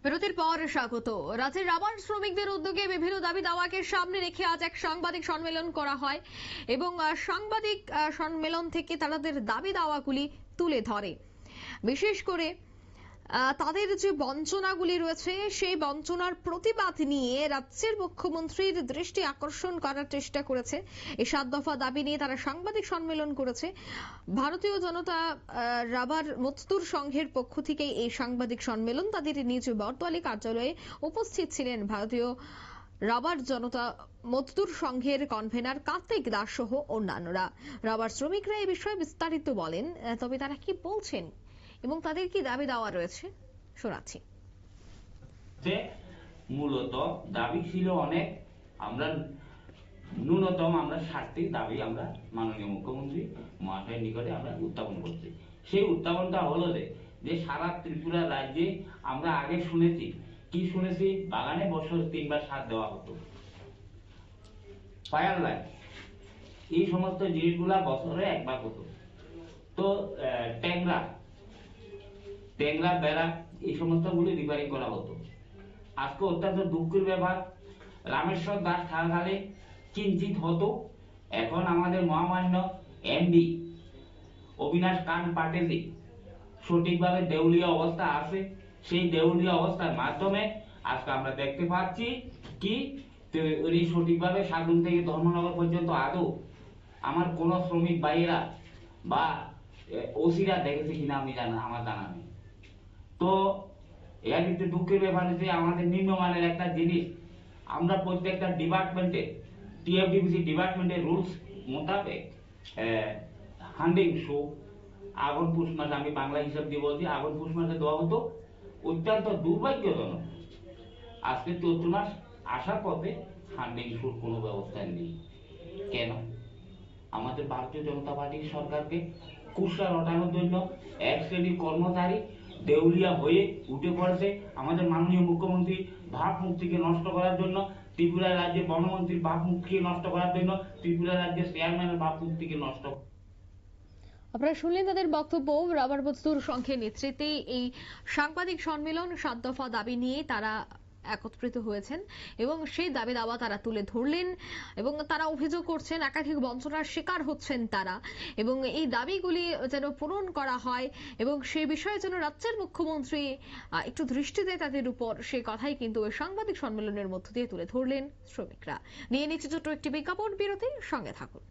বিরতির পর স্বাগত। রাজ্যের রাবার শ্রমিকদের উদ্যোগে বিভিন্ন দাবি দাওয়াকে সামনে রেখে আজ এক সাংবাদিক সম্মেলন করা হয় এবং সাংবাদিক সম্মেলন থেকে তাদের দাবি দাওয়াগুলি তুলে ধরে। বিশেষ করে তাদের যে বঞ্চনাগুলি রয়েছে সেই বঞ্চনার প্রতিবাদ নিয়ে রাজ্যের মুখ্যমন্ত্রীর দৃষ্টি আকর্ষণ করার চেষ্টা করেছে। এই 7 দফা দাবি নিয়ে তারা সাংবাদিক সম্মেলন করেছে। ভারতীয় জনতা রাবার মজদুর সংঘের পক্ষ থেকে এই সাংবাদিক সম্মেলন, তাদের নিজ বর্তমালী কার্যালয়ে উপস্থিত ছিলেন ভারতীয় রাবার জনতা মজদুর সংঘের কনভেনার কার্তিক দাস সহ অন্যান্যরা। রাবার শ্রমিকরা এই বিষয়ে বিস্তারিত বলেন, তবে তারা কি বলছেন এবং তাদের কি দাবি দেওয়া রয়েছে শোনাচ্ছি। মূলত দাবি ছিল অনেক, আমরা ন্যূনতম 7টি দাবি আমরা মাননীয় মুখ্যমন্ত্রী মহাশয়ের নিকটে আমরা উত্থাপন করছি। সেই উত্থাপনটা হলো যে সারা ত্রিপুরা রাজ্যে আমরা আগে শুনেছি, বাগানে বছর 3 বার সার দেওয়া হতো, ফায়ার লাইন, এই সমস্ত জিনিসগুলা বছরে একবার হতো। তো ট্যাংরা বেড়া এই সমস্ত গুলি রিপেয়ারিং করা হতো। আজকে অত্যন্ত দুঃখের ব্যাপার, রামেশ্বর দাস থাকাকালে কিঞ্চিত হতো, এখন আমাদের মহামান্য এমডি অবিনাশ কান পাটেলজি সঠিকভাবে দেউলিয়া অবস্থা আছে। সেই দেউলিয়া অবস্থার মাধ্যমে আজকে আমরা দেখতে পাচ্ছি কি উনি সঠিকভাবে সাগুন থেকে ধর্মনগর পর্যন্ত আদৌ আমার কোন শ্রমিক ভাইয়েরা বা ওসিরা দেখেছে কিনা আমার জানা নেই। তো এর একটু দুঃখের ব্যাপার যে আমাদের নিম্নমানের একটা জিনিস আমরা প্রত্যেকটা ডিপার্টমেন্টে টিএফডিবিসি ডিপার্টমেন্টের রুলস মোতাবেক হান্ডিং শো আগুন পুষ মাসে, আমি বাংলা হিসাব দিয়ে বলছি, আগুন পুষ মাসে দেওয়া হতো। অত্যন্ত দুর্ভাগ্যজনক আজকে চৈত্র মাস আসার পথে হান্ডিং শোর কোনো ব্যবস্থা নেই। কেন? আমাদের ভারতীয় জনতা পার্টির সরকারকে কুৎসা রটানোর জন্য এক শ্রেণীর কর্মচারী দেউলিয়া হয়ে উঠে পড়েছে। আমাদের মাননীয় মুখ্যমন্ত্রী ভাবমূর্তিকে নষ্ট করার জন্য, ত্রিপুরা রাজ্যের বনমন্ত্রীর ভাবমূর্তিকে নষ্ট করার জন্য, ত্রিপুরা রাজ্যের চেয়ারম্যানের ভাবমূর্তিকে নষ্ট। আপনারা শুনলেন তাদের বক্তব্য। রাবার মজদুর সংঘের নেতৃত্বে এই সাংবাদিক সম্মেলন 7 দফা দাবি নিয়ে তারা একত্রিত হয়েছেন এবং সেই দাবি দাওয়া তারা তুলে ধরলেন এবং তারা অভিযোগ করছেন একাধিক বঞ্চনার শিকার হচ্ছেন তারা এবং এই দাবিগুলি যেন পূরণ করা হয় এবং সেই বিষয়ে যেন রাজ্যের মুখ্যমন্ত্রী একটু দৃষ্টি দেয় তাদের উপর, সেই কথাই কিন্তু ওই সাংবাদিক সম্মেলনের মধ্য দিয়ে তুলে ধরলেন শ্রমিকরা। নিয়ে নিচ্ছে ছোট্ট একটি বিজ্ঞাপন বিরতি, সঙ্গে থাকুন।